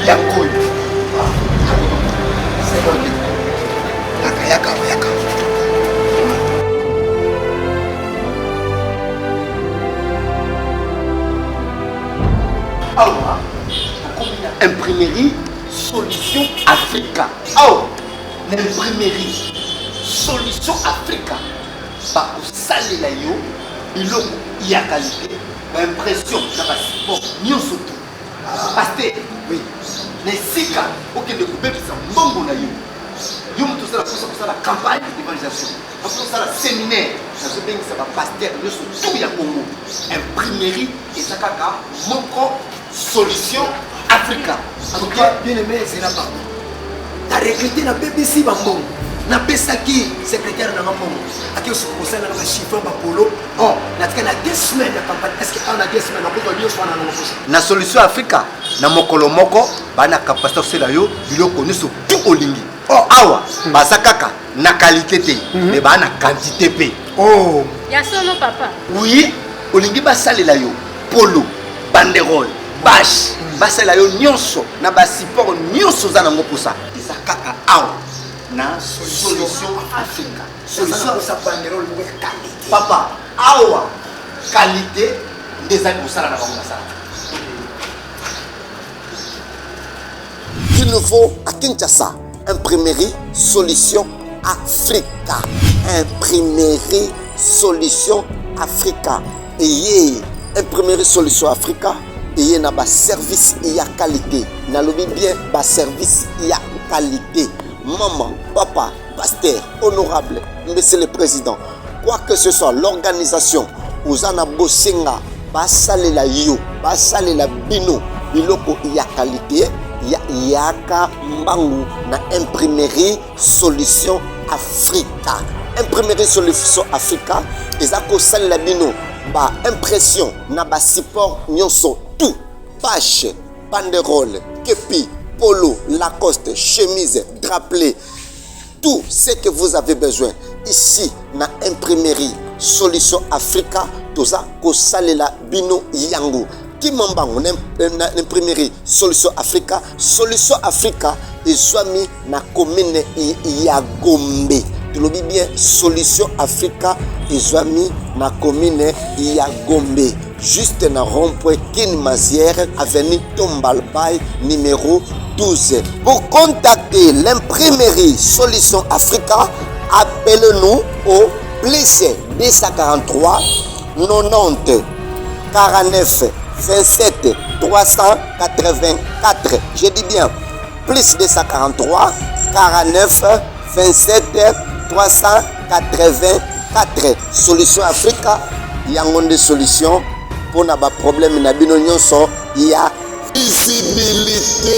Yakoy. C'est bon. Yaka. Awa, imprimerie Solution Africa. L'imprimerie Solution Africa. Par salela yo, biloko ya qualité, impression na passeport nyonso to. Parce que oui, les sika OK de couper ça mbongo na yo. Yo mutu sala pour la campagne d'évangélisation. Pour ça la séminaire, ça se bien ça va pasteur nyonso tout ya Congo. Imprimerie et ça kaka moko Solution Africa. En tout cas, bien aimé, c'est là pardon. T'as recruté la BBC Bambon. Na pesaki secrétaire na mamongo aki osikosa na chiffre ba polo na tika na 2 semaines de campagne est-ce que on a 2 semaines na ko dio swana na ngokosa na Solution Africa na mokolo moko bana capacité osela yo biloko nyonso tout olingi awa basakaka na qualité te mais bana quantité pe ya sono papa oui olingi basalela yo polo banderole bâche basala yo nyonso na ba support nyonso za na ngokosa isakaka awa na Solution Africa. Solution pour sa banderole pour qualité. Papa, awa qualité des amis pour ça la il nous faut à Kinshasa imprimerie Solution Africa. Imprimerie Solution Africa. Et imprimerie Solution Africa et na ba service ya qualité. Na lobi bien ba service ya qualité. Maman, papa, pasteur, honorable, monsieur le président, quoi que ce soit, l'organisation, Ouzana Bosenga, Basale la yo, Basale la bino, biloko ya qualité, ya yaka mbangu na imprimerie Solution Africa. Imprimerie Solution Africa, ezako sale la bino, ba impression, na ba support nyonso, tout, page, banderole, kepi, polo, Lacoste, chemise, drapelet, tout ce que vous avez besoin. Ici, na imprimerie Solution Africa, toza ko salela bino yango. Kimambango na imprimerie Solution Africa. Solution Africa ezwami na commune ya Gombe. Tu le dis bien, Solution Africa ezwami na commune ya Gombe. Juste na rond-point Kinmazière, avenue Tombalbay, numéro 12. Pour contacter l'imprimerie Solution Africa, appelez-nous au plus 243 90 49 27 384. Je dis bien, plus 243 49 27 384. Solution Africa, il y a une solution pour nos problèmes. Il y a visibilité.